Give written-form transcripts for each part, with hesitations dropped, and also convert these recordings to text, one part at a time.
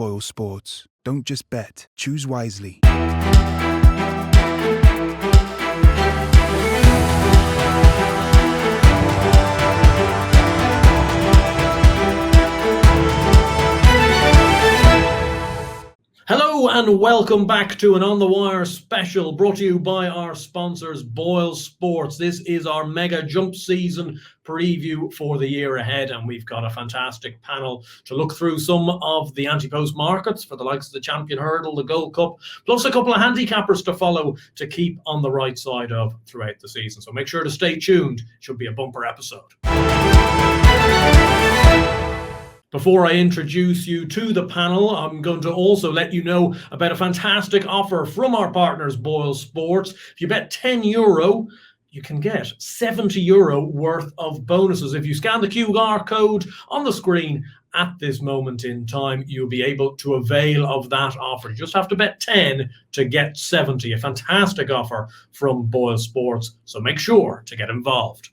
Boyle Sports. Don't just bet, choose wisely. Hello and welcome back to an On The Wire special brought to you by our sponsors Boyle Sports. This is our mega jump season preview for the year ahead, and we've got a fantastic panel to look through some of the ante-post markets for the likes of the Champion Hurdle, the Gold Cup, plus a couple of handicappers to follow to keep on the right side of throughout the season. So make sure to stay tuned. It should be a bumper episode. Before I introduce you to the panel, I'm going to also let you know about a fantastic offer from our partners, Boyle Sports. If you bet €10, you can get €70 worth of bonuses. If you scan the QR code on the screen at this moment in time, you'll be able to avail of that offer. You just have to bet 10 to get 70. A fantastic offer from Boyle Sports, so make sure to get involved.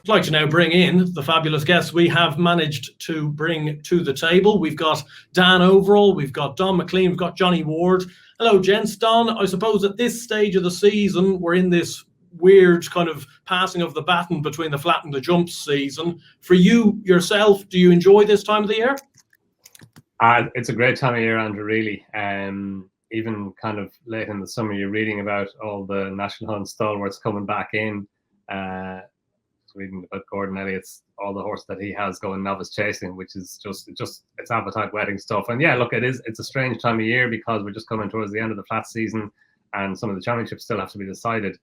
I'd like to now bring in the fabulous guests we have managed to bring to the table. We've got Dan Overall, we've got Donn McClean, we've got Johnny Ward. Hello, gents. Donn, I suppose at this stage of the season, we're in this weird kind of passing of the baton between the flat and the jumps season. For you yourself, do you enjoy this time of the year? It's a great time of year, Andrew, really. Even kind of late in the summer, you're reading about all the National Hunt stalwarts coming back in. Reading about Gordon Elliott's, all the horse that he has going novice chasing, which is just it's appetite whetting stuff. And yeah, look, it's a strange time of year because we're just coming towards the end of the flat season and some of the championships still have to be decided.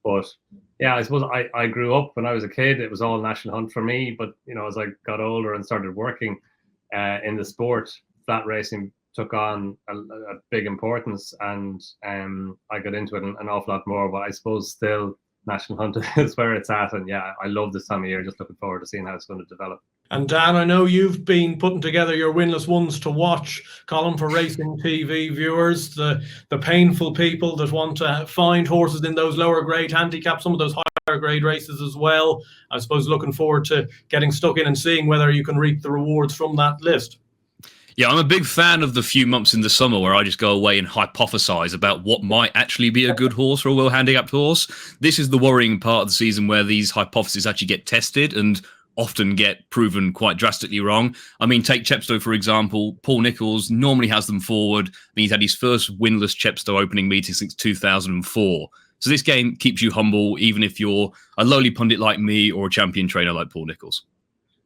But yeah, I suppose I grew up when I was a kid, it was all National Hunt for me. But you know, as I got older and started working in the sport, flat racing took on a big importance, and I got into it an awful lot more. But I suppose still National Hunt is where it's at, and yeah, I love this time of year. Just looking forward to seeing how it's going to develop. And Dan, I know you've been putting together your winless ones to watch column for Racing TV viewers, the painful people that want to find horses in those lower grade handicaps, some of those higher grade races as well. I suppose looking forward to getting stuck in and seeing whether you can reap the rewards from that list. Yeah, I'm a big fan of the few months in the summer where I just go away and hypothesize about what might actually be a good horse or a well-handicapped horse. This is the worrying part of the season where these hypotheses actually get tested and often get proven quite drastically wrong. I mean, take Chepstow, for example. Paul Nicholls normally has them forward. He's had his first winless Chepstow opening meeting since 2004. So this game keeps you humble, even if you're a lowly pundit like me or a champion trainer like Paul Nicholls.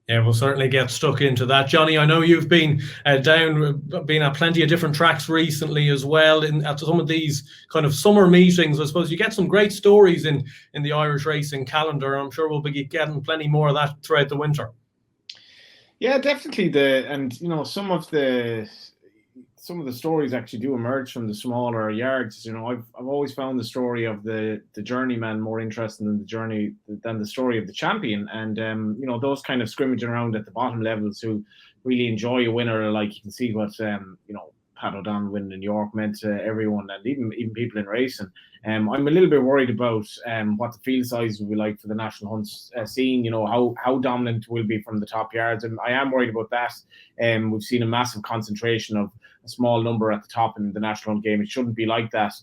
Yeah, we'll certainly get stuck into that. Johnny, I know you've been been at plenty of different tracks recently as well. At some of these kind of summer meetings, I suppose you get some great stories in the Irish racing calendar. I'm sure we'll be getting plenty more of that throughout the winter. Yeah, definitely. Some of the stories actually do emerge from the smaller yards. You know, I've always found the story of the journeyman more interesting than the story of the champion. And those kind of scrimmaging around at the bottom levels who really enjoy a winner, like you can see what Pat O'Donnell winning in New York meant to everyone, and even people in racing. I'm a little bit worried about what the field size will be like for the National Hunts scene. You know, how dominant will be from the top yards, and I am worried about that. We've seen a massive concentration of a small number at the top in the National Hunt game. It shouldn't be like that.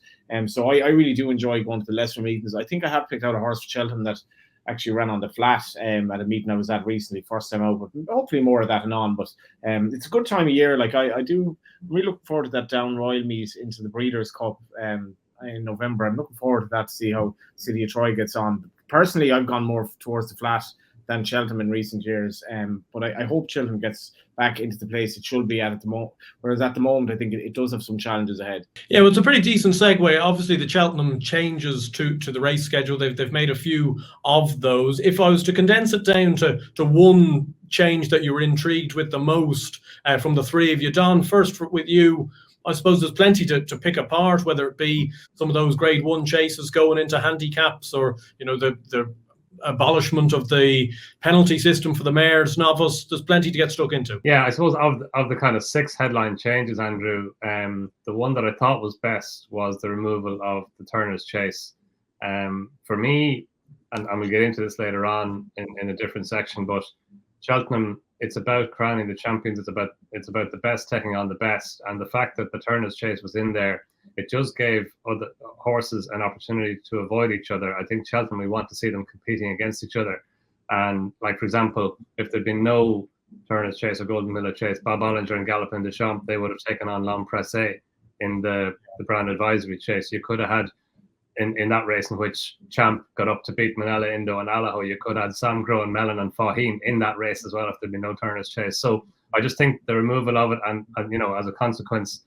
So I really do enjoy going to the lesser meetings. I think I have picked out a horse for Cheltenham that actually ran on the flat at a meeting I was at recently, first time out, but hopefully more of that and on. But it's a good time of year. Like I do really look forward to that Down Royal meet into the Breeders' Cup in November. I'm looking forward to that to see how City of Troy gets on. Personally, I've gone more towards the flat than Cheltenham in recent years. But I hope Cheltenham gets back into the place it should be at the moment. Whereas at the moment, I think it does have some challenges ahead. Yeah, well, it's a pretty decent segue. Obviously, the Cheltenham changes to the race schedule. They've made a few of those. If I was to condense it down to one change that you were intrigued with the most from the three of you, Donn, first with you, I suppose there's plenty to pick apart, whether it be some of those Grade 1 chases going into handicaps or, the abolishment of the penalty system for the mares, novice. There's plenty to get stuck into. Yeah, I suppose of the kind of 6 headline changes, Andrew, the one that I thought was best was the removal of the Turner's Chase. For me, and we'll get into this later on in a different section, but Cheltenham it's about crowning the champions. It's about the best taking on the best, and the fact that the Turner's Chase was in there, it just gave other horses an opportunity to avoid each other. I think Cheltenham, we want to see them competing against each other, and like for example, if there'd been no Turner's Chase or Golden Miller Chase, Bob Ollinger and Galopin des Champs, they would have taken on L'Homme Pressé in the Brand Advisory Chase. You could have had in that race in which Champ got up to beat Manella, Indo and Allaho, you could have had Sam Grow and Mellon and Fahim in that race as well if there'd been no Turner's Chase. So I just think the removal of it and you know, as a consequence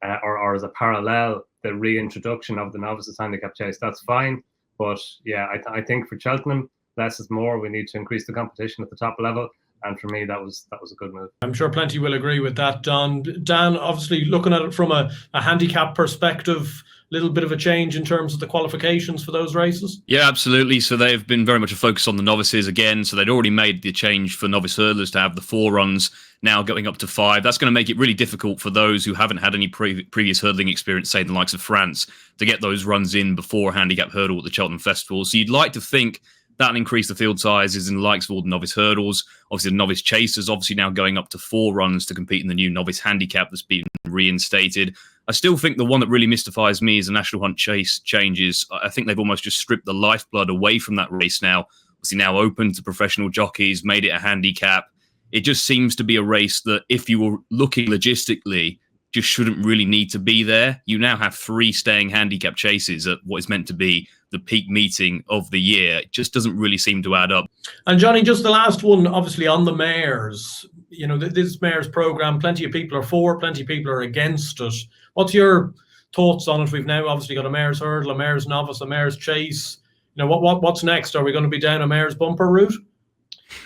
or as a parallel, the reintroduction of the Novices Handicap Chase, that's fine. But yeah, I think for Cheltenham, less is more. We need to increase the competition at the top level. And for me, that was a good move. I'm sure plenty will agree with that, Don. Dan, obviously looking at it from a handicap perspective, little bit of a change in terms of the qualifications for those races? Yeah, absolutely. So they've been very much a focus on the novices again. So they'd already made the change for novice hurdlers to have the 4 runs, now going up to 5. That's going to make it really difficult for those who haven't had any previous hurdling experience, say the likes of France, to get those runs in before a handicap hurdle at the Cheltenham Festival. So you'd like to think that'll increase the field sizes in the likes of all the novice hurdles. Obviously, the novice chasers obviously now going up to 4 runs to compete in the new novice handicap that's been reinstated. I still think the one that really mystifies me is the National Hunt Chase changes. I think they've almost just stripped the lifeblood away from that race now. Obviously now open to professional jockeys, made it a handicap. It just seems to be a race that if you were looking logistically, just shouldn't really need to be there. You now have 3 staying handicap chases at what is meant to be the peak meeting of the year. It just doesn't really seem to add up. And Johnny, just the last one, obviously on the mares. You know, this mares program, plenty of people are for, plenty of people are against it. What's your thoughts on it? We've now obviously got a mares hurdle, a mares novice, a mares chase. You know, what's next? Are we going to be down a mares bumper route?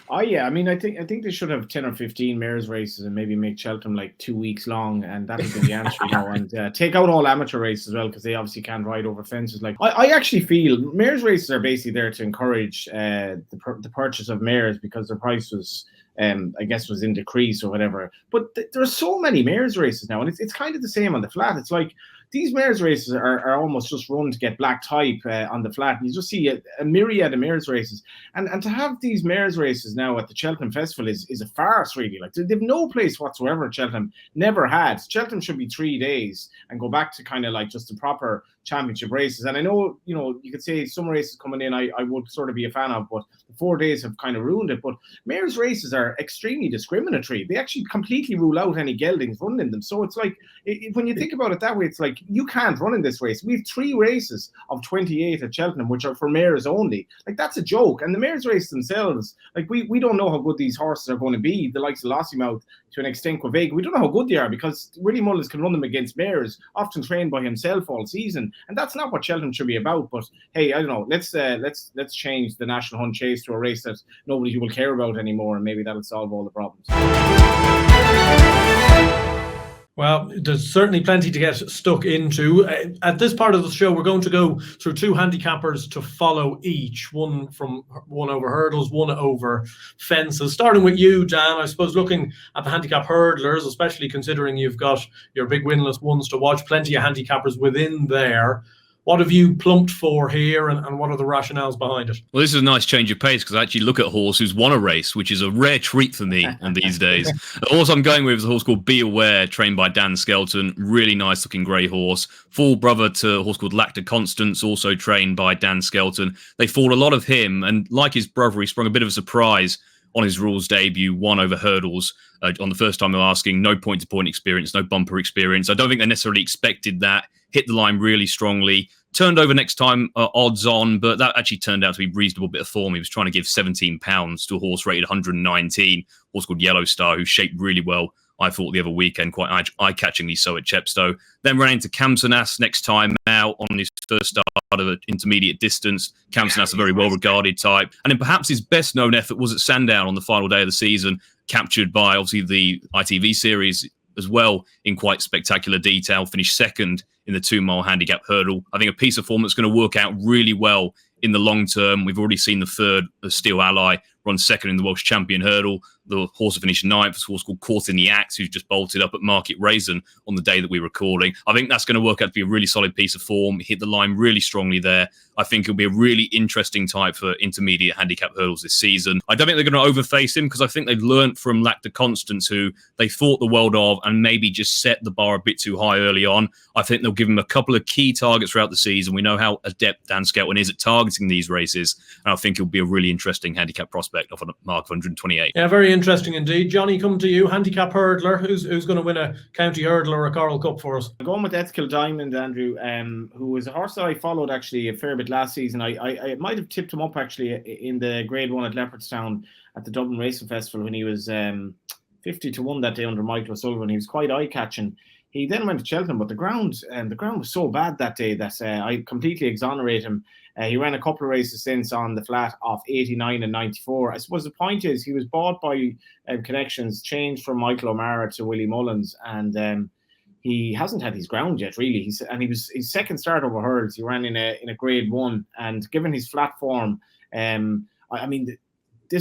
Oh yeah, I mean, I think they should have 10 or 15 mares races and maybe make Cheltenham like 2 weeks long, and that would be the answer, you know. And take out all amateur races as well, because they obviously can't ride over fences. Like I actually feel mares races are basically there to encourage the purchase of mares, because their price was, I guess, was in decrease or whatever. But there are so many mares races now, and it's kind of the same on the flat. It's like these mares races are almost just run to get black type on the flat. You just see a myriad of mares races. And to have these mares races now at the Cheltenham Festival is a farce, really. Like, they've no place whatsoever at Cheltenham, never had. Cheltenham should be 3 days and go back to kind of like just the proper championship races. And I know, you know, you could say some races coming in I would sort of be a fan of, but the 4 days have kind of ruined it. But mares races are extremely discriminatory. They actually completely rule out any geldings running in them. So it's like, when you think about it that way, it's like, you can't run in this race. We have 3 races of 28 at Cheltenham, which are for mares only. Like, that's a joke. And the mares race themselves, like, we don't know how good these horses are going to be. The likes of Lossiemouth, to an extent, Quavega, we don't know how good they are, because Willie Mullins can run them against mares, often trained by himself all season. And that's not what Cheltenham should be about. But hey, I don't know. Let's change the National Hunt Chase to a race that nobody will care about anymore, and maybe that'll solve all the problems. Well, there's certainly plenty to get stuck into. At this part of the show, we're going to go through 2 handicappers to follow each, one over hurdles, one over fences. Starting with you, Dan, I suppose looking at the handicap hurdlers, especially considering you've got your big winless ones to watch, plenty of handicappers within there. What have you plumped for here, and what are the rationales behind it? Well, this is a nice change of pace, because I actually look at a horse who's won a race, which is a rare treat for me in these days. The horse I'm going with is a horse called Be Aware, trained by Dan Skelton. Really nice looking grey horse. Full brother to a horse called Lac de Constance, also trained by Dan Skelton. They thought a lot of him, and like his brother, he sprung a bit of a surprise on his rules debut, won over hurdles on the first time they were asking, no point-to-point experience, no bumper experience. I don't think they necessarily expected that. Hit the line really strongly. Turned over next time, odds on, but that actually turned out to be a reasonable bit of form. He was trying to give £17 to a horse rated 119, a horse called Yellow Star, who shaped really well, I thought, the other weekend, quite eye-catchingly so at Chepstow. Then ran into Kamsanas next time out on his first start of an intermediate distance. Kamsanas, a very well-regarded type. And then perhaps his best-known effort was at Sandown on the final day of the season, captured by, obviously, the ITV series as well in quite spectacular detail, finished second in the 2 mile handicap hurdle. I think a piece of form that's going to work out really well in the long term. We've already seen the third, the Steel Ally, run second in the Welsh Champion Hurdle. The horse who finished ninth, a horse called Caught in the Axe, who's just bolted up at Market Raisin on the day that we're recording. I think that's going to work out to be a really solid piece of form. Hit the line really strongly there. I think it'll be a really interesting type for intermediate handicap hurdles this season. I don't think they're going to overface him because I think they've learnt from Lac de Constance, who they thought the world of and maybe just set the bar a bit too high early on. I think they'll give him a couple of key targets throughout the season. We know how adept Dan Skelton is at targeting these races, and I think it'll be a really interesting handicap prospect off a mark of 128. Yeah, very interesting indeed. Johnny, come to you. Handicap hurdler. Who's going to win a county hurdle or a Coral Cup for us? I'm going with Ethical Diamond, Andrew, who was a horse that I followed actually a fair bit last season. I might have tipped him up actually in the Grade 1 at Leopardstown at the Dublin Racing Festival when he was 50-1 that day under Michael O'Sullivan. He was quite eye-catching. He then went to Cheltenham, but the ground was so bad that day that I completely exonerate him. He ran a couple of races since on the flat off 89 and 94. I suppose the point is he was bought by connections, changed from Michael O'Mara to Willie Mullins, and he hasn't had his ground yet, really. He was his second start over hurdles. He ran in a Grade 1, and given his flat form, I mean, the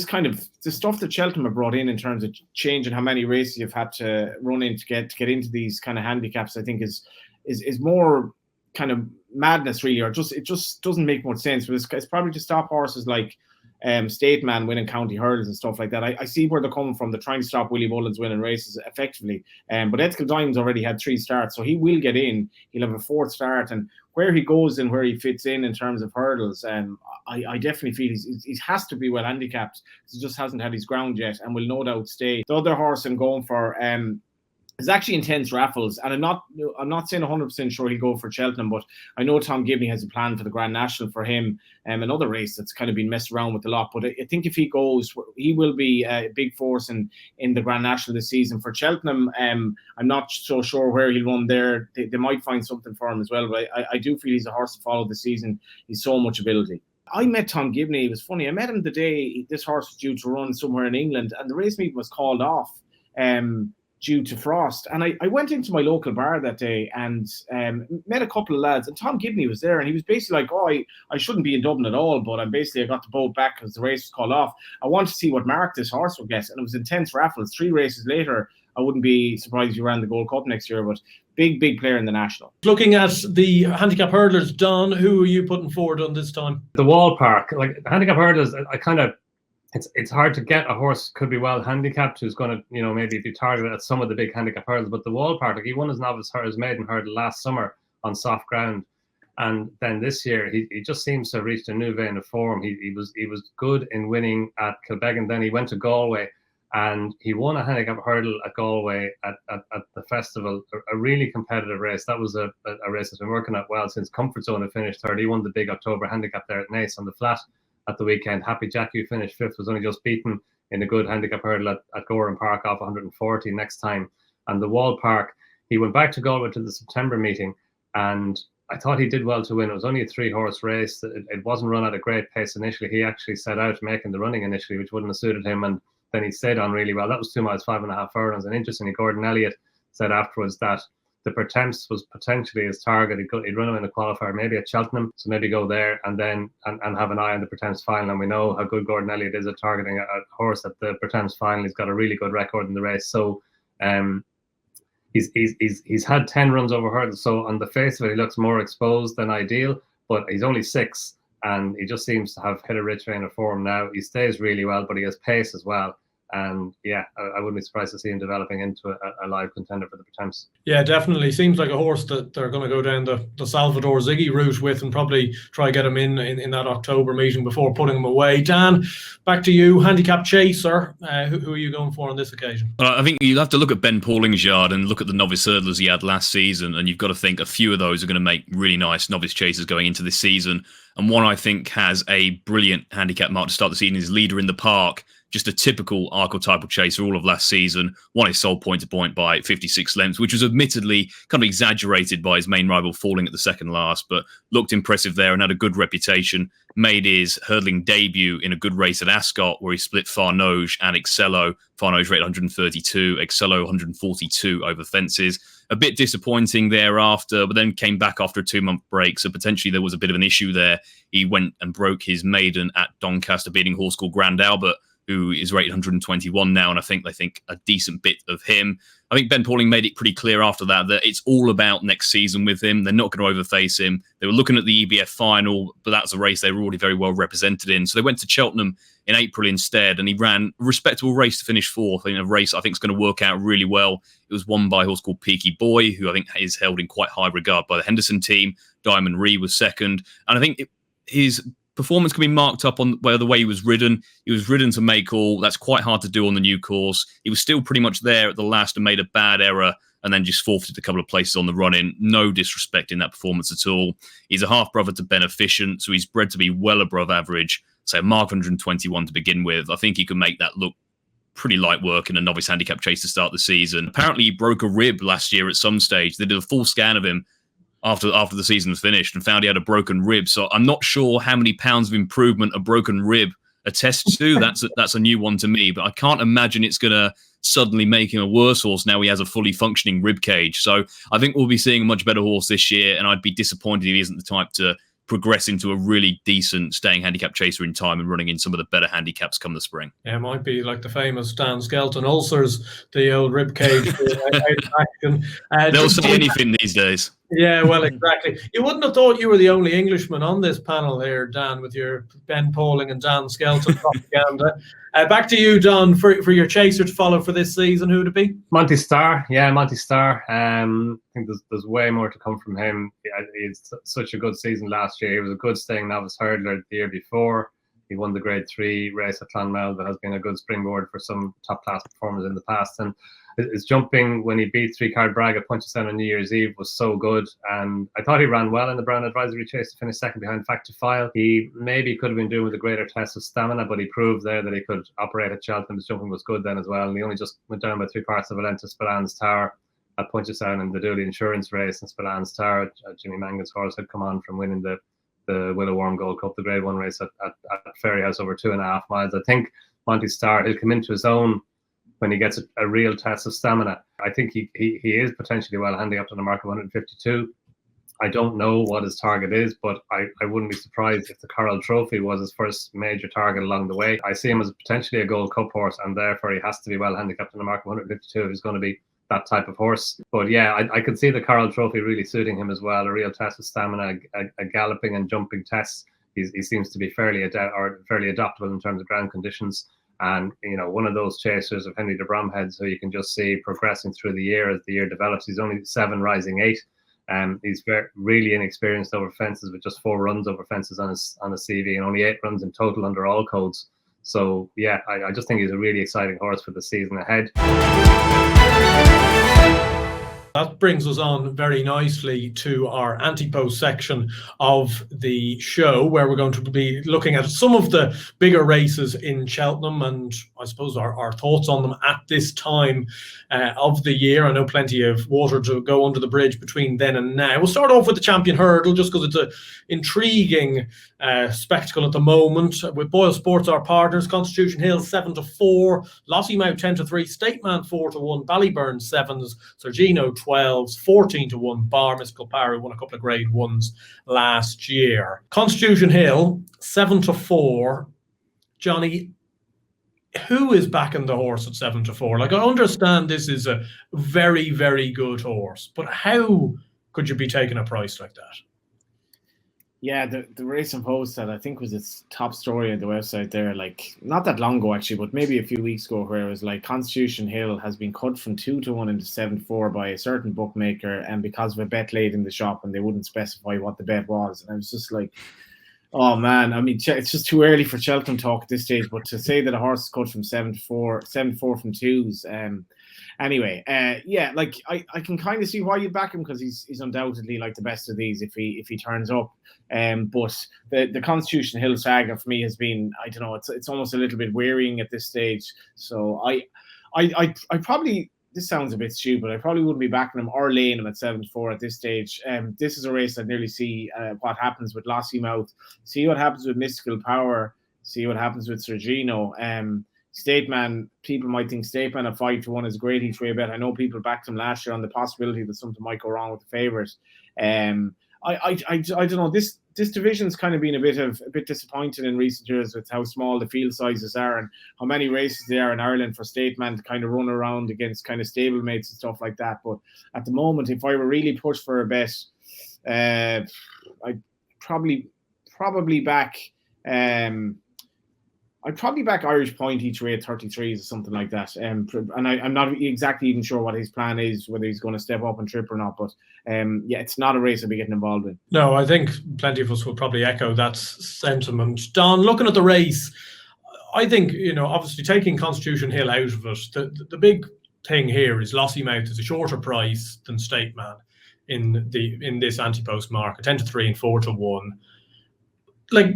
stuff that Cheltenham have brought in terms of changing how many races you've had to run in to get into these kind of handicaps, I think is more kind of madness, really, or it just doesn't make much sense. But it's probably to stop horses like State Man winning county hurdles and stuff like that. I see where they're coming from. They're trying to stop Willie Mullins winning races effectively. But Ethical Diamond's already had 3 starts, so he will get in. He'll have a 4th start, and where he goes and where he fits in terms of hurdles, I definitely feel he has to be well handicapped. He just hasn't had his ground yet, and will no doubt stay. The other horse I'm going for is actually Intense Raffles, and I'm not saying 100% sure he'll go for Cheltenham, but I know Tom Gibney has a plan for the Grand National for him, another race that's kind of been messed around with a lot. But I think if he goes, he will be a big force in the Grand National this season. For Cheltenham, I'm not so sure where he'll run there. They might find something for him as well, but I do feel he's a horse to follow this season. He's so much ability. I met Tom Gibney. It was funny. I met him the day this horse was due to run somewhere in England, and the race meeting was called off due to frost. And I went into my local bar that day and met a couple of lads, and Tom Gibney was there, and he was basically like, oh, I shouldn't be in Dublin at all, but I got the boat back because the race was called off. I want to see what mark this horse would get, and it was Intense Raffles. 3 races later, I wouldn't be surprised if you ran the Gold Cup next year, but big player in the National. Looking at the handicap hurdlers, Donn, who are you putting forward on this time? The Wall Park, like handicap hurdlers, it's hard to get a horse could be well handicapped who's going to, maybe be targeted at some of the big handicap hurdles. But the Wall Park, he won his novice hurdles maiden hurdle last summer on soft ground, and then this year he just seems to have reached a new vein of form. He was good in winning at Kilbeggan. Then he went to Galway and he won a handicap hurdle at Galway at the festival, a really competitive race. That was a race that's been working out well since Comfort Zone had finished third. He won the big October handicap there at Naas on the flat at the weekend. Happy Jack, who finished 5th, was only just beaten in a good handicap hurdle at Gorham Park off 140 next time. And the Wall Park, he went back to Galway to the September meeting, and I thought he did well to win. It was only a 3-horse race. It wasn't run at a great pace initially. He actually set out making the running initially, which wouldn't have suited him, and then he stayed on really well. That was 2 miles, 5.5 furlongs. And interestingly, Gordon Elliott said afterwards that the Pertemps was potentially his target. He'd run him in a qualifier, maybe at Cheltenham, so maybe go there and then and have an eye on the Pertemps final. And we know how good Gordon Elliott is at targeting a horse at the Pertemps final. He's got a really good record in the race. So he's had 10 runs over hurdles. So on the face of it, he looks more exposed than ideal, but he's only 6, and he just seems to have hit a rich vein of form now. He stays really well, but he has pace as well. And yeah, I wouldn't be surprised to see him developing into a live contender for the Pertemps. Yeah, definitely. Seems like a horse that they're going to go down the Salvador Ziggy route with and probably try get him in that October meeting before putting him away. Dan, back to you. Handicap chaser. Who are you going for on this occasion? I think you have to look at Ben Pauling's yard and look at the novice hurdlers he had last season, and you've got to think a few of those are going to make really nice novice chasers going into this season. And one I think has a brilliant handicap mark to start the season is Leader in the Park, just a typical archetypal chaser all of last season. Won his sole point-to-point by 56 lengths, which was admittedly kind of exaggerated by his main rival falling at the second last, but looked impressive there and had a good reputation. Made his hurdling debut in a good race at Ascot, where he split Farnoge and Excello. Farnoge rated 132, Excello 142 over fences. A bit disappointing thereafter, but then came back after a 2-month break, so potentially there was a bit of an issue there. He went and broke his maiden at Doncaster, beating a horse called Grand Albert, who is rated 121 now, and I think they think a decent bit of him. I think Ben Pauling made it pretty clear after that it's all about next season with him. They're not going to overface him. They were looking at the EBF final, but that's a race they were already very well represented in. So they went to Cheltenham in April instead, and he ran a respectable race to finish fourth in a race I think is going to work out really well. It was won by a horse called Peaky Boy, who I think is held in quite high regard by the Henderson team. Diamond Ree was second, and I think his performance can be marked up on the way he was ridden. He was ridden to make all. That's quite hard to do on the new course. He was still pretty much there at the last and made a bad error and then just forfeited a couple of places on the run-in. No disrespect in that performance at all. He's a half-brother to Beneficent, so he's bred to be well above average. So mark 121 to begin with. I think he can make that look pretty light work in a novice handicap chase to start the season. Apparently he broke a rib last year at some stage. They did a full scan of him after the season was finished and found he had a broken rib. So I'm not sure how many pounds of improvement a broken rib attests to. That's a new one to me, but I can't imagine it's going to suddenly make him a worse horse now he has a fully functioning rib cage. So I think we'll be seeing a much better horse this year, and I'd be disappointed if he isn't the type to progress into a really decent staying handicap chaser in time and running in some of the better handicaps come the spring. Yeah, it might be like the famous Dan Skelton ulcers, the old rib cage. Out of action. They'll say anything these days. Yeah, well, exactly. You wouldn't have thought you were the only Englishman on this panel here, Dan, with your Ben Pauling and Dan Skelton propaganda. Back to you, Donn, for your chaser to follow for this season. Who would it be? Monty Starr. Yeah, Monty Starr. I think there's way more to come from him. He had such a good season last year. He was a good staying novice hurdler the year before. He won the Grade 3 race at Clonmel. That has been a good springboard for some top-class performers in the past. And his jumping when he beat 3-card Bragg at Punchestown on New Year's Eve was so good. And I thought he ran well in the Brown Advisory Chase to finish second behind Fact to File. He maybe could have been doing with a greater test of stamina, but he proved there that he could operate at Cheltenham. His jumping was good then as well. And he only just went down by 3 parts of a length to Spillane Tower at Punchestown in the Dooley Insurance race. And Spillane Tower, Jimmy Mangan's horse, had come on from winning the Willow Worm Gold Cup, the Grade 1 race at Ferryhouse over 2.5 miles. I think Monty Starr, he'll come into his own when he gets a real test of stamina. I think he is potentially well handy up to the mark of 152. I don't know what his target is, but I wouldn't be surprised if the Coral Trophy was his first major target along the way. I see him as potentially a Gold Cup horse, and therefore he has to be well handicapped on the mark of 152 if he's going to be that type of horse. But yeah, I could see the Coral Trophy really suiting him as well. A real test of stamina, a galloping and jumping test. He seems to be fairly adaptable in terms of ground conditions. And, you know, one of those chasers of Henry de Bromhead, so you can just see progressing through the year as the year develops. He's only 7 rising 8. He's really inexperienced over fences with just 4 runs over fences on his CV and only 8 runs in total under all codes. So, yeah, I just think he's a really exciting horse for the season ahead. That brings us on very nicely to our ante-post section of the show, where we're going to be looking at some of the bigger races in Cheltenham and I suppose our thoughts on them at this time of the year. I know plenty of water to go under the bridge between then and now. We'll start off with the Champion Hurdle, just because it's an intriguing spectacle at the moment. With Boyle Sports, our partners, Constitution Hill 7-4, Lossiemouth 10-3, Stateman 4-1, Ballyburn 7s, Sergino 12s, 14-1, Bar, Miss Kilpari won a couple of Grade 1s last year. Constitution Hill 7-4. Johnny, who is backing the horse at 7-4? Like, I understand this is a very, very good horse, but how could you be taking a price like that? Yeah, the race and post that I think was its top story on the website there, like not that long ago actually, but maybe a few weeks ago, where it was like Constitution Hill has been cut from 2-1 into 7-4 by a certain bookmaker, and because of a bet laid in the shop, and they wouldn't specify what the bet was. And I was just like, oh man, I mean, it's just too early for Cheltenham talk at this stage, but to say that a horse is cut from 7-4 from 2s, Anyway, like I can kind of see why you back him, because he's undoubtedly like the best of these if he turns up. But the Constitution Hill saga for me has been, I don't know, it's almost a little bit wearying at this stage. So I probably, this sounds a bit stupid, I probably wouldn't be backing him or laying him at 7-4 at this stage. This is a race I'd nearly see what happens with Lossiemouth, see what happens with Mystical Power, see what happens with Sergino. Stateman, people might think Stateman at 5-1 is a great each way bet. I know people backed him last year on the possibility that something might go wrong with the favourite. I don't know. This division's kind of been a bit disappointing in recent years with how small the field sizes are and how many races there are in Ireland for Stateman to kind of run around against kind of stablemates and stuff like that. But at the moment, if I were really pushed for a bet, I'd probably back. I'd probably back Irish Point each way at 33s or something like that. And I'm not exactly even sure what his plan is, whether he's going to step up and trip or not. But it's not a race I'll be getting involved in. No, I think plenty of us will probably echo that sentiment. Donn, looking at the race, I think, obviously taking Constitution Hill out of it, the big thing here is Lossiemouth is a shorter price than Stateman in this ante-post market, 10-3 and 4-1. Like,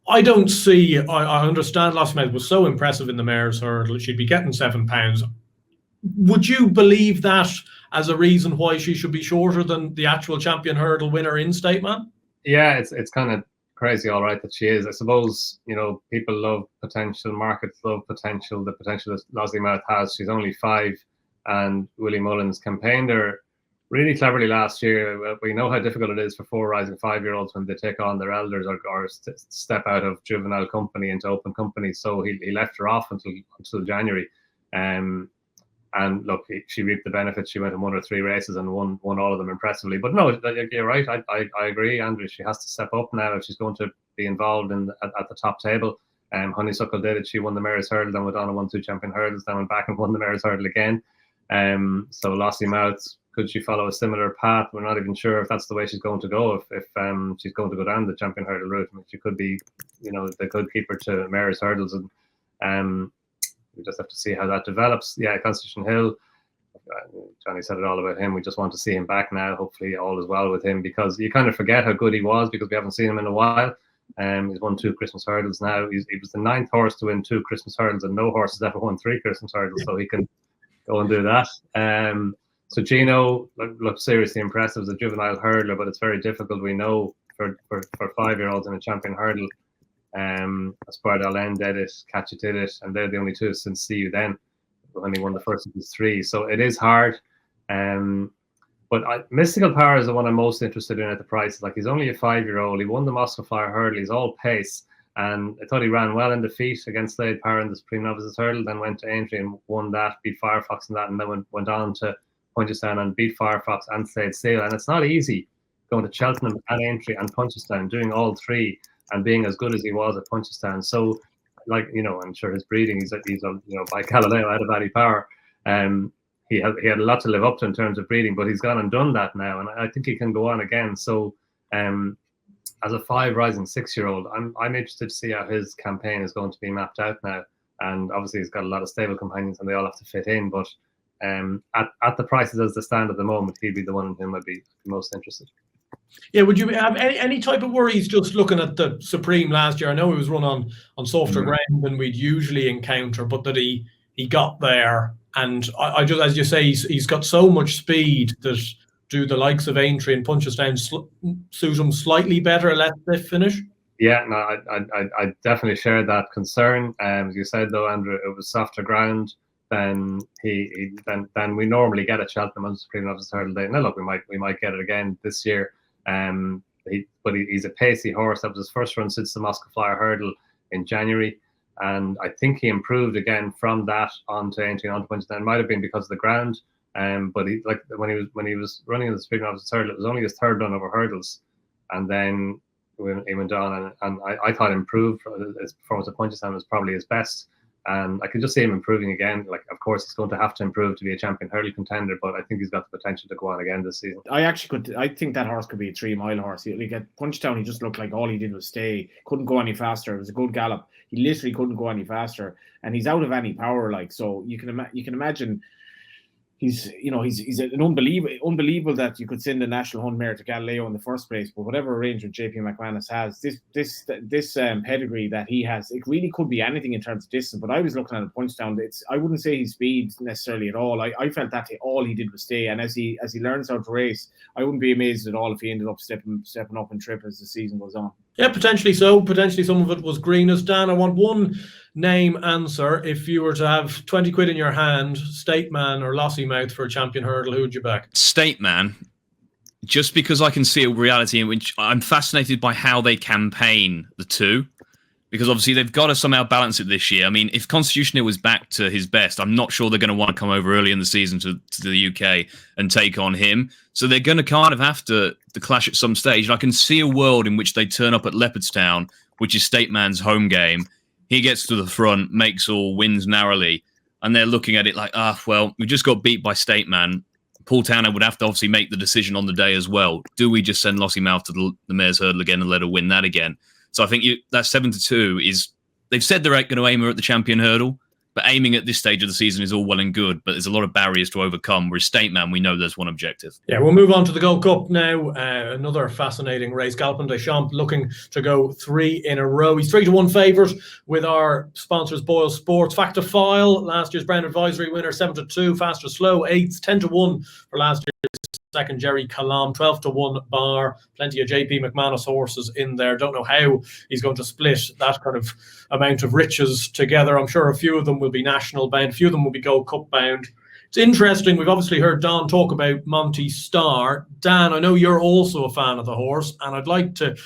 I don't see. I understand Lossiemouth was so impressive in the Mayor's Hurdle. She'd be getting £7. Would you believe that as a reason why she should be shorter than the actual champion hurdle winner in Stateman? Yeah, it's kind of crazy, all right, that she is. I suppose people love potential, markets love potential. The potential that Lossiemouth has. She's only 5, and Willie Mullins campaigned her really cleverly last year. We know how difficult it is for 4 rising 5-year-olds when they take on their elders or step out of juvenile company into open company. So he left her off until January. And look, she reaped the benefits. She went in 1 or 3 races and won all of them impressively. But no, you're right. I agree, Andrew. She has to step up now if she's going to be involved at the top table. Honeysuckle did it. She won the Mayor's Hurdle, then went on and won 2 champion hurdles, then went back and won the Mayor's Hurdle again. So Lossiemouth, could she follow a similar path? We're not even sure if that's the way she's going to go. If she's going to go down the champion hurdle route, I mean, she could be, they could keep her to Mayor's Hurdles, and we just have to see how that develops. Yeah, Constitution Hill, Johnny said it all about him. We just want to see him back now. Hopefully all is well with him, because you kind of forget how good he was because we haven't seen him in a while. He's won 2 Christmas hurdles now. He was the 9th horse to win 2 Christmas hurdles, and no horse has ever won 3 Christmas hurdles, so he can go and do that. So Gino looked seriously impressive as a juvenile hurdler, but it's very difficult, we know, for 5-year-olds in a champion hurdle. Espoir N did it, Catchy did it, and they're the only 2 since See You Then, when he won the first of his 3. So it is hard. But Mystical Power is the one I'm most interested in at the prices. Like, he's only a 5-year-old. He won the Moscow Flyer hurdle. He's all pace. And I thought he ran well in defeat against Slade Power in the Supreme Novices hurdle, then went to Aintree and won that, beat Firefox in that, and then went on to Punchestown and beat Firefox and Slade Seal. And it's not easy going to Cheltenham and Aintree and Punchestown, doing all 3 and being as good as he was at Punchestown. So, like, I'm sure his breeding, he's by Galileo out of Valley Power. He had a lot to live up to in terms of breeding, but he's gone and done that now, and I think he can go on again. So, as a 5 rising 6-year-old, I'm interested to see how his campaign is going to be mapped out now. And obviously, he's got a lot of stable companions, and they all have to fit in. But at the prices as they stand at the moment, he'd be the one in whom I'd be most interested. Yeah, would you have any type of worries just looking at the Supreme last year? I know he was run on softer ground than we'd usually encounter, but that he got there, and I just, as you say, he's got so much speed that do the likes of Aintree and Punchestown suit him slightly better, let they finish? Yeah, no, I definitely share that concern. As you said, though, Andrew, it was softer ground than than we normally get at Cheltenham on the Supreme Novices Hurdle Day. Now, look, we might get it again this year. But he's a pacey horse. That was his first run since the Moscow Flyer hurdle in January, and I think he improved again from that onto Aintree and onto Punchestown. It might have been because of the ground, but when he was running in the Supreme Novices Hurdle, it was only his 3rd run over hurdles, and then when he went on, and I thought improved. His performance at Punchestown was probably his best. And I could just see him improving again. Like, of course, he's going to have to improve to be a champion hurdle contender, but I think he's got the potential to go on again this season. I think that horse could be a 3-mile horse. Like at Punchestown, he just looked like all he did was stay. Couldn't go any faster. It was a good gallop. He literally couldn't go any faster, and he's out of any power. Like, so you can imagine he's an unbelievable that you could send a national hunt mare to Galileo in the first place. But whatever arrangement JP McManus has, this pedigree that he has, it really could be anything in terms of distance. But I was looking at a Punchestown. I wouldn't say his speed necessarily at all. I felt that all he did was stay, and as he learns how to race, I wouldn't be amazed at all if he ended up stepping up in trip as the season goes on. Yeah, potentially so. Potentially some of it was greeners. Dan, I want one name answer. If you were to have 20 quid in your hand, State Man or Lossiemouth for a champion hurdle, who would you back? State Man, just because I can see a reality in which I'm fascinated by how they campaign the two. Because obviously they've got to somehow balance it this year. I mean, if Constitution Hill was back to his best, I'm not sure they're going to want to come over early in the season to the UK and take on him. So they're going to kind of have to clash at some stage. And I can see a world in which they turn up at Leopardstown, which is State Man's home game. He gets to the front, makes all, wins narrowly. And they're looking at it like, well, we just got beat by State Man. Paul Tanner would have to obviously make the decision on the day as well. Do we just send Lossiemouth to the Mayor's Hurdle again and let her win that again? So I think that 7-2 is, they've said they're going to aim her at the champion hurdle, but aiming at this stage of the season is all well and good, but there's a lot of barriers to overcome. Whereas State Man, we know there's one objective. Yeah, we'll move on to the Gold Cup now. Another fascinating race. Galopin Des Champs looking to go 3 in a row. He's 3-1 favourite with our sponsors, Boyle Sports. Fact to File, last year's Brown Advisory winner, 7-2. Fast or Slow, 8s, 10-1 for last year's second Jerry Calam, 12-1 bar. Plenty of JP McManus horses in there. Don't know how he's going to split that kind of amount of riches together. I'm sure a few of them will be national bound, a few of them will be Gold Cup bound. It's interesting. We've obviously heard Donn talk about Monty Star. Dan, I know you're also a fan of the horse, and I'd like to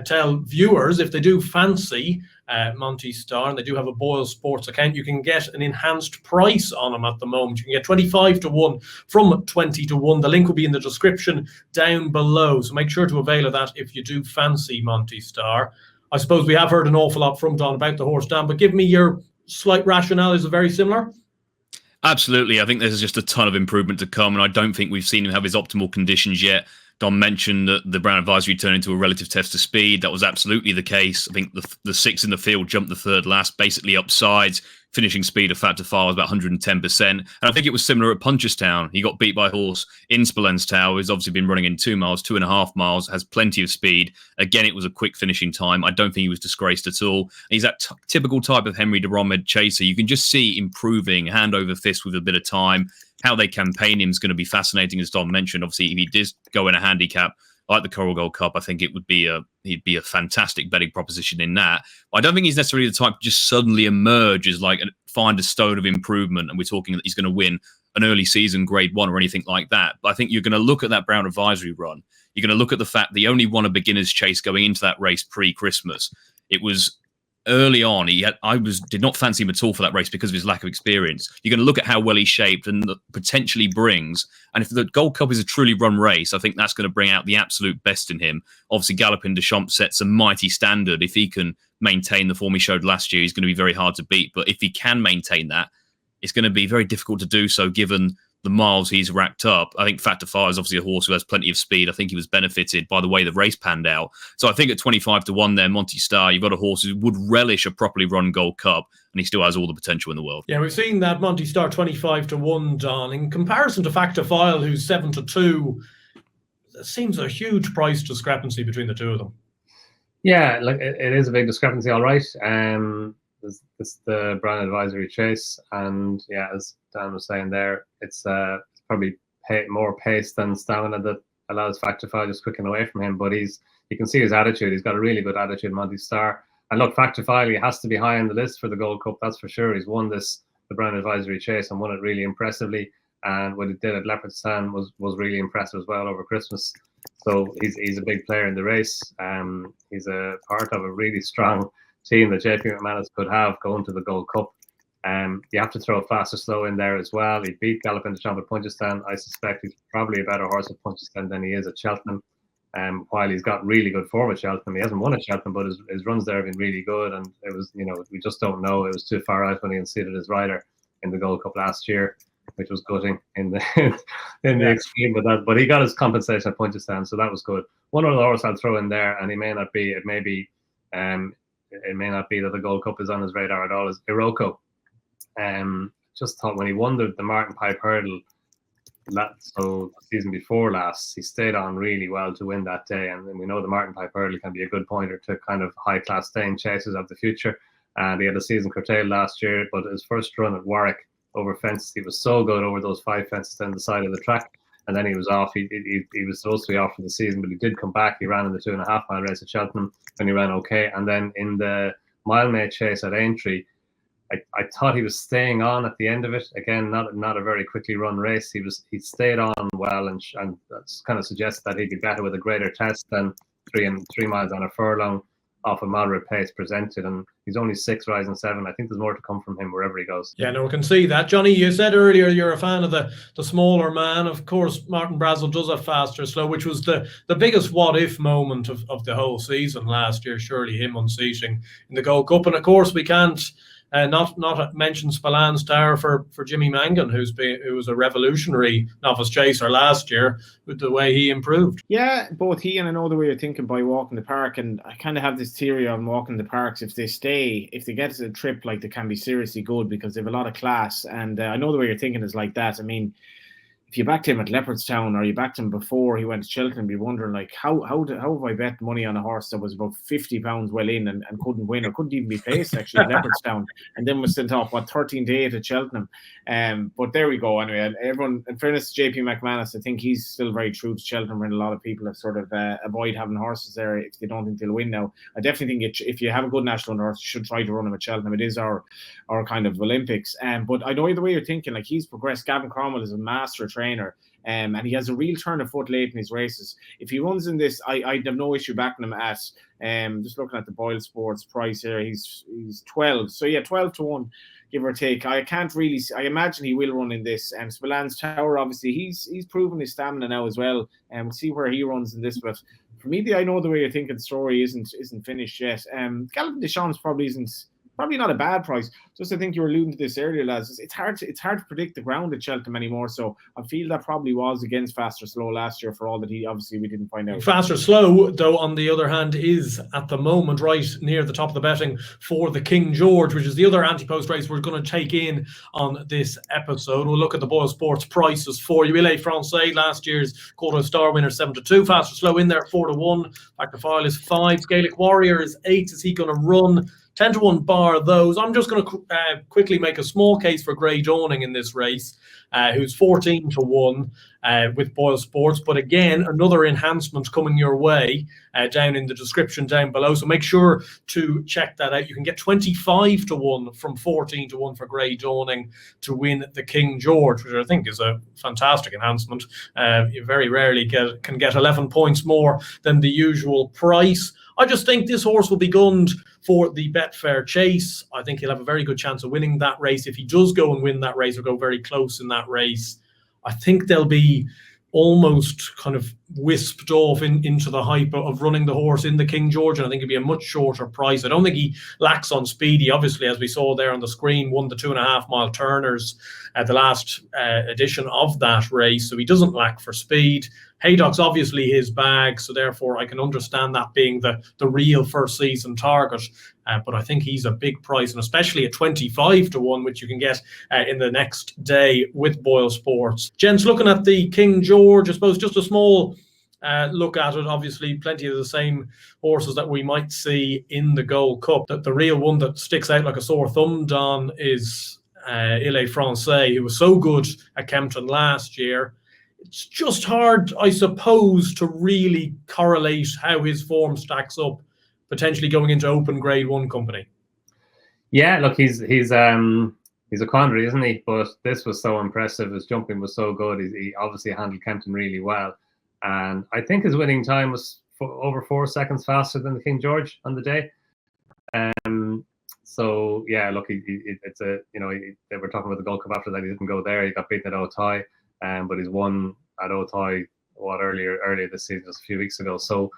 tell viewers, if they do fancy Monty Star, and they do have a Boyle Sports account, you can get an enhanced price on him at the moment. You can get 25-1 from 20-1. The link will be in the description down below, so make sure to avail of that if you do fancy Monty Star. I suppose we have heard an awful lot from Donn about the horse, Dan, but give me your slight rationale. Is it very similar? Absolutely. I think there's just a ton of improvement to come, and I don't think we've seen him have his optimal conditions yet. Donn mentioned that the Brown Advisory turned into a relative test of speed. That was absolutely the case. I think the 6 in the field jumped the third last, basically upsides. Finishing speed of Fact to File was about 110%. And I think it was similar at Punchestown. He got beat by a horse in Spillens Tower, who's obviously been running in 2 miles, 2.5 miles, has plenty of speed. Again, it was a quick finishing time. I don't think he was disgraced at all. He's that typical type of Henry de Romed chaser. You can just see improving hand over fist with a bit of time. How they campaign him is going to be fascinating, as Donn mentioned. Obviously, if he did go in a handicap like the Coral Gold Cup, I think it would be he'd be a fantastic betting proposition in that. I don't think he's necessarily the type to just suddenly emerge as like find a stone of improvement, and we're talking that he's going to win an early season Grade 1 or anything like that. But I think you're going to look at that Brown Advisory run. You're going to look at the fact that he only won a beginner's chase going into that race pre-Christmas. It was early on, did not fancy him at all for that race because of his lack of experience. You're going to look at how well he's shaped and potentially brings. And if the Gold Cup is a truly run race, I think that's going to bring out the absolute best in him. Obviously, Galopin Des Champs sets a mighty standard. If he can maintain the form he showed last year, he's going to be very hard to beat. But if he can maintain that, it's going to be very difficult to do so given the miles he's racked up. I think Fact to Fire is obviously a horse who has plenty of speed. I think he was benefited by the way the race panned out. So I think at 25-1 there, Monty Star, you've got a horse who would relish a properly run Gold Cup, and he still has all the potential in the world. Yeah, we've seen that Monty Star 25-1, Donn. In comparison to Fact to File, who's 7-2, it seems a huge price discrepancy between the two of them. Yeah, like it is a big discrepancy, all right. This the Brown Advisory chase, and yeah, as Dan was saying there, it's probably more pace than stamina that allows Fact to File just quicking away from him. But you can see his attitude. He's got a really good attitude, Monty Star. And look, Fact to File, he has to be high on the list for the Gold Cup, that's for sure. He's won the Brown Advisory chase and won it really impressively. And what he did at Leopardstown was really impressive as well over Christmas. So he's a big player in the race. He's a part of a really strong team that JP McManus could have going to the Gold Cup. You have to throw Fast or Slow in there as well. He beat Galopin Des Champs at Punchestown. I suspect he's probably a better horse at Punchestown than he is at Cheltenham. While he's got really good form at Cheltenham, he hasn't won at Cheltenham, but his runs there have been really good. And it was, we just don't know. It was too far out when he unseated his rider in the Gold Cup last year, which was gutting in the the extreme with that. But he got his compensation at Punchestown, so that was good. One other horse I'll throw in there, and he may not be. It may not be that the Gold Cup is on his radar at all. Is Iroko. Just thought when he won the Martin Pipe Hurdle so the season before last, he stayed on really well to win that day. And we know the Martin Pipe Hurdle can be a good pointer to kind of high-class staying chases of the future. And he had a season curtailed last year, but his first run at Warwick over fences, he was so good over those 5 fences down the side of the track. And then he was off. He was supposed to be off for the season, but he did come back. He ran in the 2.5 mile race at Cheltenham, and he ran okay. And then in the mile-mate chase at Aintree, I thought he was staying on at the end of it. Again, not a very quickly run race. He stayed on well, and that's kind of suggests that he'd be better with a greater test than 3 miles on a furlong off a moderate pace presented. And he's only 6 rising 7. I think there's more to come from him wherever he goes. Yeah, no, we can see that. Johnny, you said earlier you're a fan of the smaller man. Of course, Martin Brazel does have faster slow, which was the biggest what-if moment of the whole season last year, surely him unseating in the Gold Cup. And of course, we can't not mention Spallan's Tower for Jimmy Mangan, who was a revolutionary novice chaser last year with the way he improved. Yeah, both he and I know the way you're thinking by walking the park, and I kind of have this theory on walking the parks. If they get to a trip, like, they can be seriously good because they have a lot of class, and I know the way you're thinking is like that. I mean, if you backed him at Leopardstown or you backed him before he went to Cheltenham, you'd be wondering, like, how have I bet money on a horse that was about £50 well in and couldn't win, or couldn't even be placed actually at Leopardstown, and then was sent off 13 to 8 at Cheltenham. But there we go. Anyway, and everyone, in fairness to JP McManus, I think he's still very true to Cheltenham, and a lot of people have sort of avoid having horses there if they don't think they'll win now. I definitely think if you have a good national horse, you should try to run him at Cheltenham. It is our kind of Olympics. But I know the way you're thinking, like, he's progressed. Gavin Cromwell is a master trainer. And he has a real turn of foot late in his races. If he runs in this, I'd have no issue backing him at, just looking at the Boyle Sports price here, he's 12. So yeah, 12 to 1, give or take. I imagine he will run in this. Spallan's Tower, obviously, he's proven his stamina now as well. And we'll see where he runs in this. But for me, I know the way you're thinking, the story isn't finished yet. Gallopin Des Champs probably not a bad price. Just I think you were alluding to this earlier, lads. It's hard to predict the ground at Cheltenham anymore. So I feel that probably was against Faster Slow last year, for all that we didn't find out. Faster Slow, though, on the other hand, is at the moment right near the top of the betting for the King George, which is the other anti-post race we're going to take in on this episode. We'll look at the Boyle Sports prices for you. Ile Francais, last year's Quarter Star winner, 7-2. Faster Slow in there, 4-1. Back to file is 5. Gaelic Warrior is 8. Is he going to run? 10-1 bar those. I'm just going to quickly make a small case for Grey Dawning in this race, who's 14-1 with Boyle Sports. But again, another enhancement coming your way down in the description down below. So make sure to check that out. You can get 25-1 from 14-1 for Grey Dawning to win the King George, which I think is a fantastic enhancement. You very rarely can get 11 points more than the usual price. I just think this horse will be gunned for the Betfair Chase. I think he'll have a very good chance of winning that race. If he does go and win that race or go very close in that race, I think they'll be almost kind of wisped off into the hype of running the horse in the King George, and I think it'd be a much shorter price. I don't think he lacks on speed. He obviously, as we saw there on the screen, won the 2.5 mile turners at the last edition of that race, so he doesn't lack for speed. Haydock's obviously his bag, so therefore I can understand that being the real first season target. But I think he's a big price, and especially at 25-1, which you can get in the next day with Boyle Sports. Gents, looking at the King George, I suppose just a small look at it. Obviously, plenty of the same horses that we might see in the Gold Cup. The real one that sticks out like a sore thumb, Donn, is Ile Francais, who was so good at Kempton last year. It's just hard, I suppose, to really correlate how his form stacks up, potentially going into open Grade 1 company. Yeah, look, he's a quandary, isn't he? But this was so impressive. His jumping was so good. He obviously handled Kempton really well. And I think his winning time was over 4 seconds faster than the King George on the day. So yeah, look, it's a, they were talking about the Gold Cup after that. He didn't go there. He got beaten at Otay, but he's won at Otay earlier this season, just a few weeks ago. So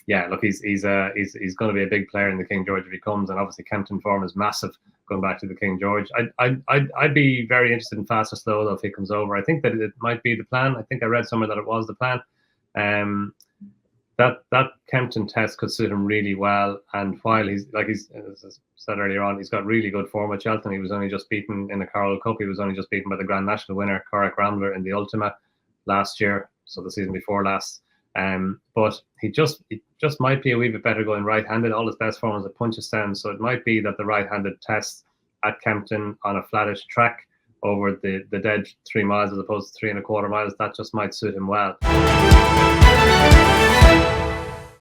yeah, look, he's going to be a big player in the King George if he comes, and obviously Kempton form is massive going back to the King George. I'd be very interested in Fast or Slow though if he comes over. I think that it might be the plan. I think I read somewhere that it was the plan. that Kempton test could suit him really well. And while he's as I said earlier on, he's got really good form at Cheltenham. He was only just beaten in the Carroll Cup. He was only just beaten by the Grand National winner Corach Rambler in the Ultima last year, so the season before last. But he just might be a wee bit better going right-handed. All his best form is at Punchestown, so it might be that the right-handed test at Kempton on a flattish track over the dead 3 miles as opposed to 3.25 miles, that just might suit him well.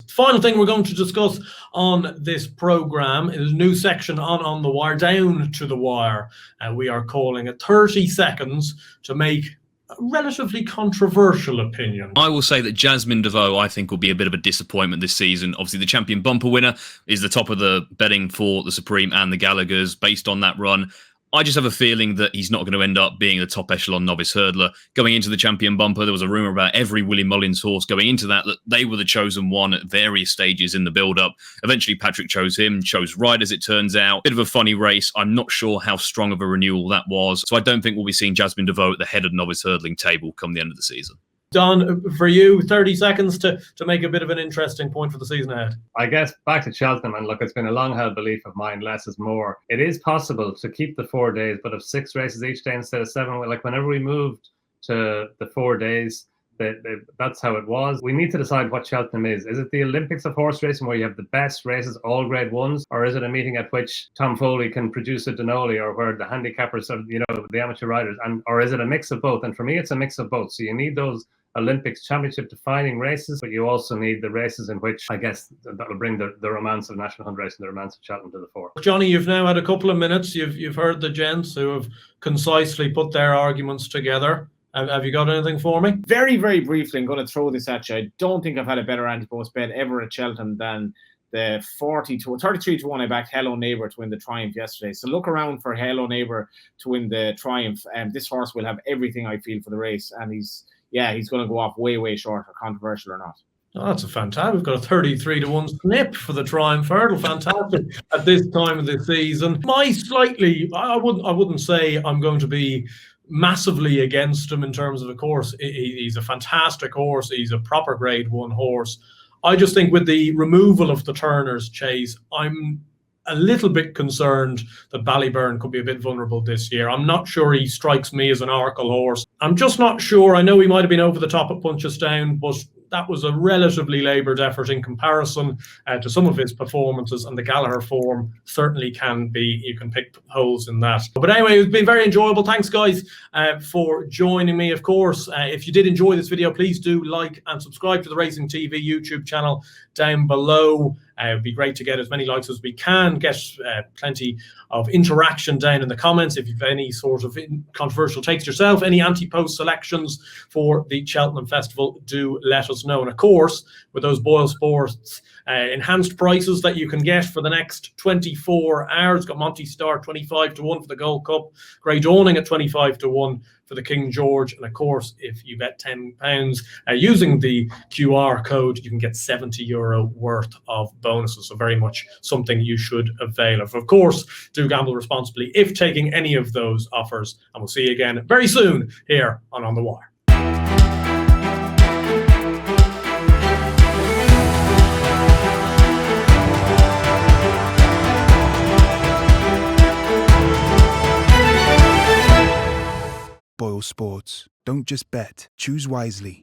Final thing we're going to discuss on this programme is a new section on the wire, down to the wire. We are calling it 30 seconds to make a relatively controversial opinion. I will say that Jasmine DeVoe, I think, will be a bit of a disappointment this season. Obviously, the champion bumper winner is the top of the betting for the Supreme and the Gallaghers based on that run. I just have a feeling that he's not going to end up being the top echelon novice hurdler. Going into the champion bumper, there was a rumour about every Willie Mullins horse going into that they were the chosen one at various stages in the build-up. Eventually, Patrick chose him, chose right as it turns out. Bit of a funny race. I'm not sure how strong of a renewal that was. So I don't think we'll be seeing Jasmine DeVoe at the head of novice hurdling table come the end of the season. Donn, for you, 30 seconds to make a bit of an interesting point for the season ahead. I guess back to Cheltenham, and look, it's been a long-held belief of mine, less is more. It is possible to keep the 4 days, but of 6 races each day instead of 7. Like whenever we moved to the 4 days, that's how it was. We need to decide what Cheltenham is. Is it the Olympics of horse racing where you have the best races, all grade ones, or is it a meeting at which Tom Foley can produce a Denoli, or where the handicappers are, the amateur riders, or is it a mix of both? And for me, it's a mix of both. So you need those Olympics championship defining races, but you also need the races in which, I guess, that'll bring the romance of National Hunt Racing, the romance of Cheltenham to the fore. Johnny, you've now had a couple of minutes. You've heard the gents who have concisely put their arguments together. Have you got anything for me? Very, very briefly, I'm going to throw this at you. I don't think I've had a better ante-post bet ever at Cheltenham than the 33-1 I backed Hello Neighbour to win the Triumph yesterday. So look around for Hello Neighbour to win the Triumph. This horse will have everything, I feel, for the race, and he's going to go off way, way short, controversial or not. Oh, that's a fantastic. We've got a 33-1 snip for the Triumph hurdle. Fantastic at this time of the season. I wouldn't say I'm going to be massively against him in terms of course. He's a fantastic horse. He's a proper grade 1 horse. I just think with the removal of the Turner's Chase, I'm a little bit concerned that Ballyburn could be a bit vulnerable this year. I'm not sure he strikes me as an oracle horse. I'm just not sure. I know he might have been over the top at Punchestown, but that was a relatively laboured effort in comparison to some of his performances, and the Gallagher form certainly can be, you can pick holes in that. But anyway, it's been very enjoyable. Thanks, guys, for joining me. Of course, if you did enjoy this video, please do like and subscribe to the Racing TV YouTube channel down below. It would be great to get as many likes as we can, get plenty of interaction down in the comments. If you've any sort of controversial takes yourself, any ante-post selections for the Cheltenham Festival, do let us know. And of course, with those Boyle Sports enhanced prices that you can get for the next 24 hours, got Monty Star 25-1 for the Gold Cup, Grey Dawning at 25-1 for the King George, and of course, if you bet £10 using the QR code, you can get €70 worth of bonuses. So very much something you should avail of. Of course, do gamble responsibly if taking any of those offers, and we'll see you again very soon here on The Wire. Boyle Sports. Don't just bet, choose wisely.